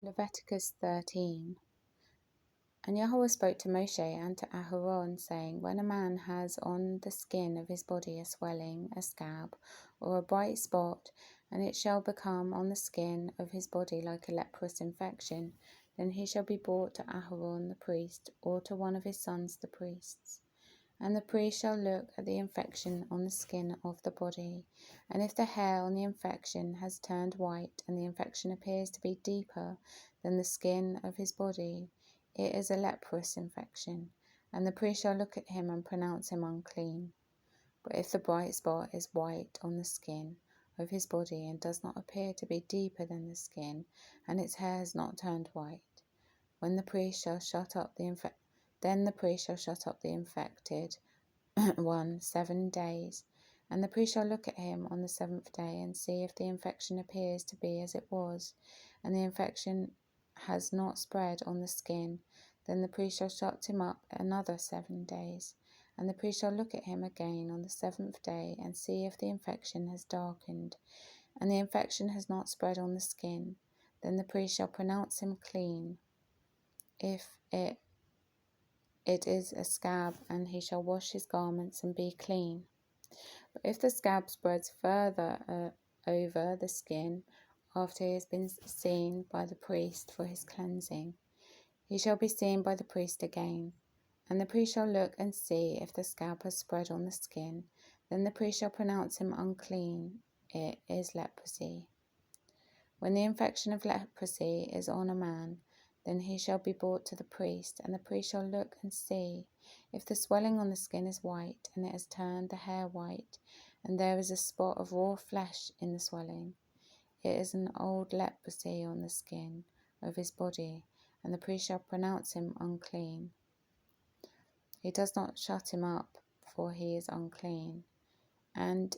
Leviticus 13. And Yahweh spoke to Moshe and to Aharon, saying, When a man has on the skin of his body a swelling, a scab, or a bright spot, and it shall become on the skin of his body like a leprous infection, then he shall be brought to Aharon the priest, or to one of his sons the priests. And the priest shall look at the infection on the skin of the body, and if the hair on the infection has turned white, and the infection appears to be deeper than the skin of his body, it is a leprous infection, and the priest shall look at him and pronounce him unclean. But if the bright spot is white on the skin of his body, and does not appear to be deeper than the skin, and its hair has not turned white, then the priest shall shut up the infected one 7 days, and the priest shall look at him on the 7th day, and see if the infection appears to be as it was, and the infection has not spread on the skin. Then the priest shall shut him up another 7 days, and the priest shall look at him again on the 7th day, and see if the infection has darkened, and the infection has not spread on the skin. Then the priest shall pronounce him clean. If it is a scab, and he shall wash his garments and be clean. But if the scab spreads further over the skin, after he has been seen by the priest for his cleansing, he shall be seen by the priest again. And the priest shall look and see if the scab has spread on the skin. Then the priest shall pronounce him unclean. It is leprosy. When the infection of leprosy is on a man, then he shall be brought to the priest, and the priest shall look and see if the swelling on the skin is white, and it has turned the hair white, and there is a spot of raw flesh in the swelling. It is an old leprosy on the skin of his body, and the priest shall pronounce him unclean. He does not shut him up, for he is unclean. And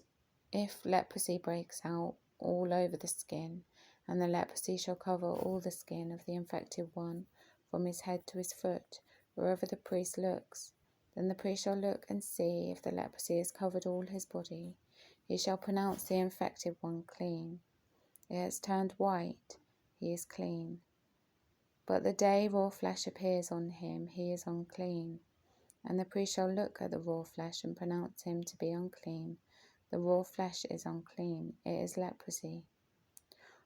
if leprosy breaks out all over the skin, and the leprosy shall cover all the skin of the infected one, from his head to his foot, wherever the priest looks, then the priest shall look and see if the leprosy has covered all his body. He shall pronounce the infected one clean. It has turned white, he is clean. But the day raw flesh appears on him, he is unclean. And the priest shall look at the raw flesh and pronounce him to be unclean. The raw flesh is unclean, it is leprosy.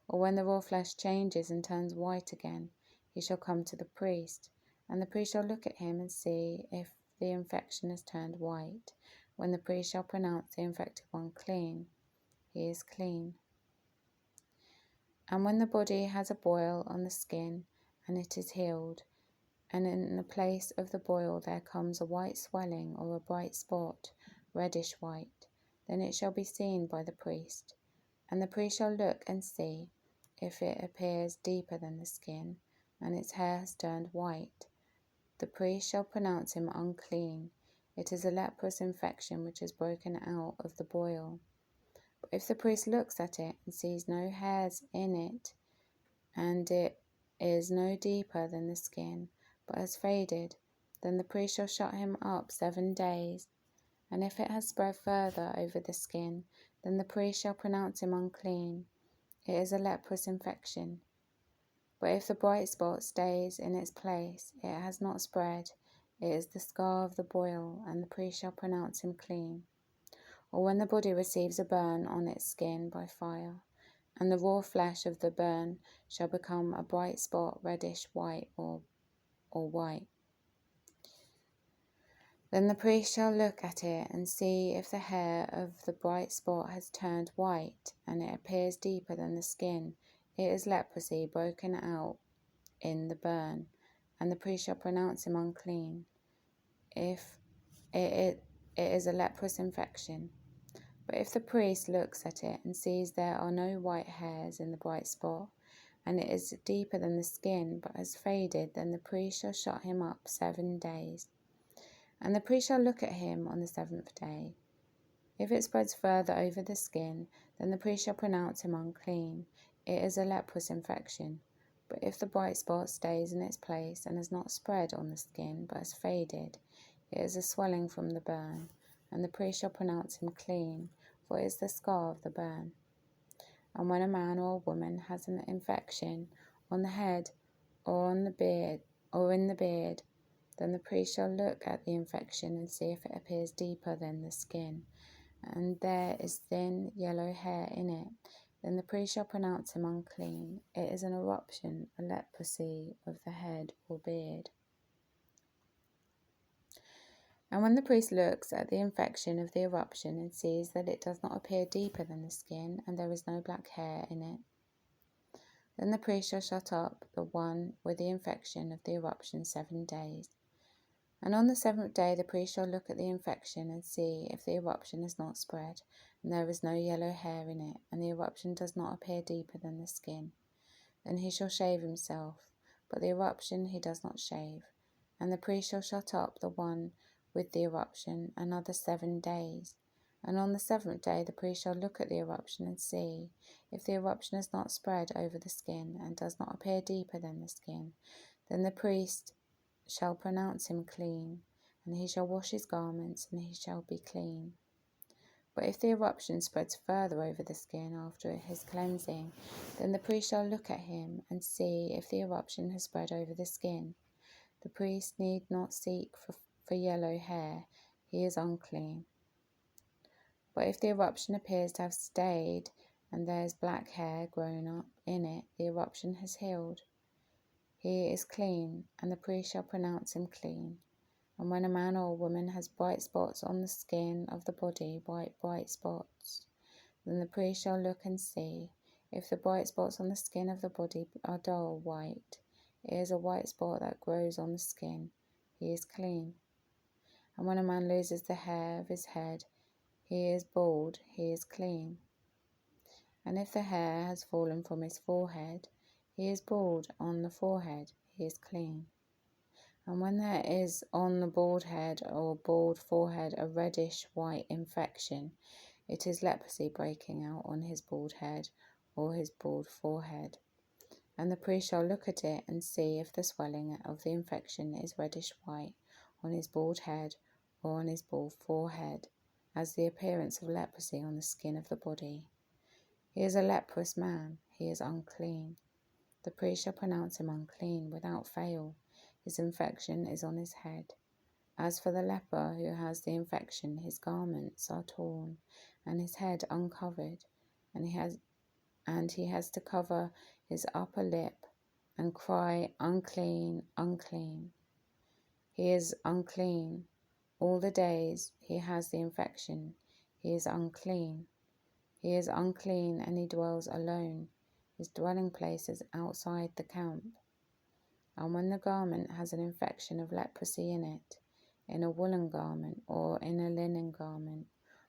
Or when the raw flesh changes and turns white again, he shall come to the priest, and the priest shall look at him and see if the infection has turned white. When the priest shall pronounce the infected one clean, he is clean. And when the body has a boil on the skin, and it is healed, and in the place of the boil there comes a white swelling or a bright spot, reddish white, then it shall be seen by the priest. And the priest shall look and see if it appears deeper than the skin, and its hair has turned white. The priest shall pronounce him unclean. It is a leprous infection which has broken out of the boil. But if the priest looks at it and sees no hairs in it, and it is no deeper than the skin, but has faded, then the priest shall shut him up 7 days. And if it has spread further over the skin, then the priest shall pronounce him unclean. It is a leprous infection. But if the bright spot stays in its place, it has not spread, it is the scar of the boil, and the priest shall pronounce him clean. Or when the body receives a burn on its skin by fire, and the raw flesh of the burn shall become a bright spot, reddish white or white, then the priest shall look at it and see if the hair of the bright spot has turned white, and it appears deeper than the skin. It is leprosy broken out in the burn, and the priest shall pronounce him unclean. If it is a leprous infection. But if the priest looks at it and sees there are no white hairs in the bright spot, and it is deeper than the skin, but has faded, then the priest shall shut him up 7 days. And the priest shall look at him on the 7th day. If it spreads further over the skin, then the priest shall pronounce him unclean. It is a leprous infection. But if the bright spot stays in its place and has not spread on the skin, but has faded, it is a swelling from the burn, and the priest shall pronounce him clean, for it is the scar of the burn. And when a man or a woman has an infection on the head, or on the beard, or in the beard, then the priest shall look at the infection and see if it appears deeper than the skin, and there is thin yellow hair in it. Then the priest shall pronounce him unclean. It is an eruption, a leprosy of the head or beard. And when the priest looks at the infection of the eruption and sees that it does not appear deeper than the skin, and there is no black hair in it, then the priest shall shut up the one with the infection of the eruption 7 days. And on the 7th day the priest shall look at the infection and see if the eruption is not spread, and there is no yellow hair in it, and the eruption does not appear deeper than the skin. Then he shall shave himself, but the eruption he does not shave. And the priest shall shut up the one with the eruption another 7 days. And on the 7th day the priest shall look at the eruption and see if the eruption is not spread over the skin and does not appear deeper than the skin. Then the priest shall pronounce him clean, and he shall wash his garments, and he shall be clean. But if the eruption spreads further over the skin after his cleansing, then the priest shall look at him and see if the eruption has spread over the skin. The priest need not seek for yellow hair, he is unclean. But if the eruption appears to have stayed, and there is black hair grown up in it, the eruption has healed. He is clean, and the priest shall pronounce him clean. And when a man or a woman has bright spots on the skin of the body, bright spots, then the priest shall look and see. If the bright spots on the skin of the body are dull white, it is a white spot that grows on the skin. He is clean. And when a man loses the hair of his head, he is bald, he is clean. And if the hair has fallen from his forehead, he is bald on the forehead, he is clean. And when there is on the bald head or bald forehead a reddish-white infection, it is leprosy breaking out on his bald head or his bald forehead. And the priest shall look at it and see if the swelling of the infection is reddish-white on his bald head or on his bald forehead, as the appearance of leprosy on the skin of the body. He is a leprous man, he is unclean. The priest shall pronounce him unclean without fail. His infection is on his head. As for the leper who has the infection, his garments are torn, and his head uncovered, and he has to cover his upper lip and cry, unclean, unclean. He is unclean. All the days he has the infection, he is unclean. He is unclean, and he dwells alone. His dwelling place is outside the camp. And when the garment has an infection of leprosy in it, in a woolen garment, or in a linen garment,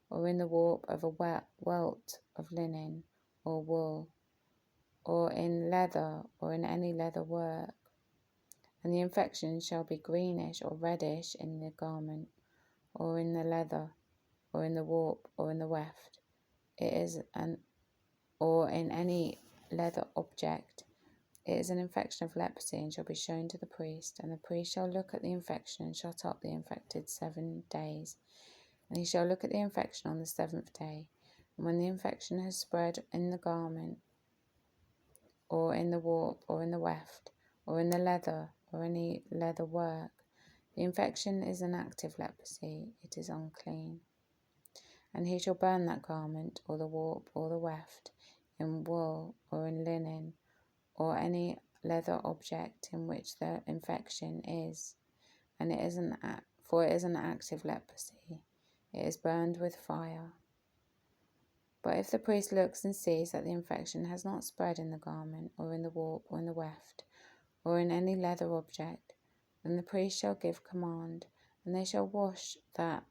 or in the warp of a welt of linen or wool, or in leather, or in any leather work, and the infection shall be greenish or reddish in the garment, or in the leather, or in the warp, or in the weft, or in any leather object, it is an infection of leprosy, and shall be shown to the priest. And the priest shall look at the infection and shut up the infected 7 days. And he shall look at the infection on the 7th day. And when the infection has spread in the garment, or in the warp, or in the weft, or in the leather, or any leather work, the infection is an active leprosy, it is unclean. And he shall burn that garment, or the warp, or the weft, in wool, or in linen, or any leather object in which the infection is, and it is an active leprosy. It is burned with fire. But if the priest looks and sees that the infection has not spread in the garment, or in the warp, or in the weft, or in any leather object, then the priest shall give command, and they shall wash that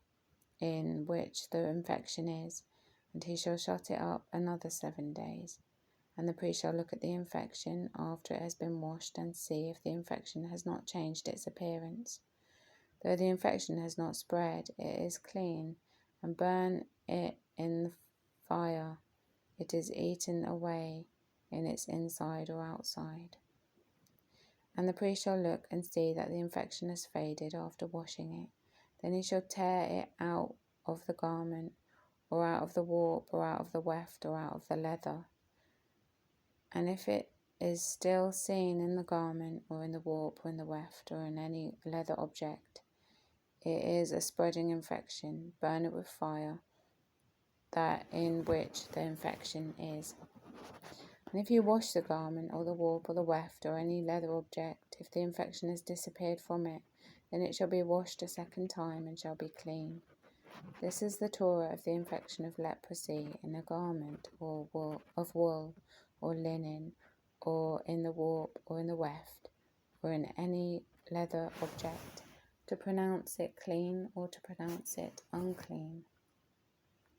in which the infection is, and he shall shut it up another 7 days. And the priest shall look at the infection after it has been washed and see if the infection has not changed its appearance. Though the infection has not spread, it is clean, and burn it in the fire. It is eaten away in its inside or outside. And the priest shall look and see that the infection has faded after washing it. Then he shall tear it out of the garment, or out of the warp, or out of the weft, or out of the leather. And if it is still seen in the garment or in the warp or in the weft or in any leather object, it is a spreading infection. Burn it with fire, that in which the infection is. And if you wash the garment or the warp or the weft or any leather object, if the infection has disappeared from it, then it shall be washed a second time and shall be clean. This is the Torah of the infection of leprosy in a garment or of wool or linen, or in the warp or in the weft, or in any leather object, to pronounce it clean or to pronounce it unclean.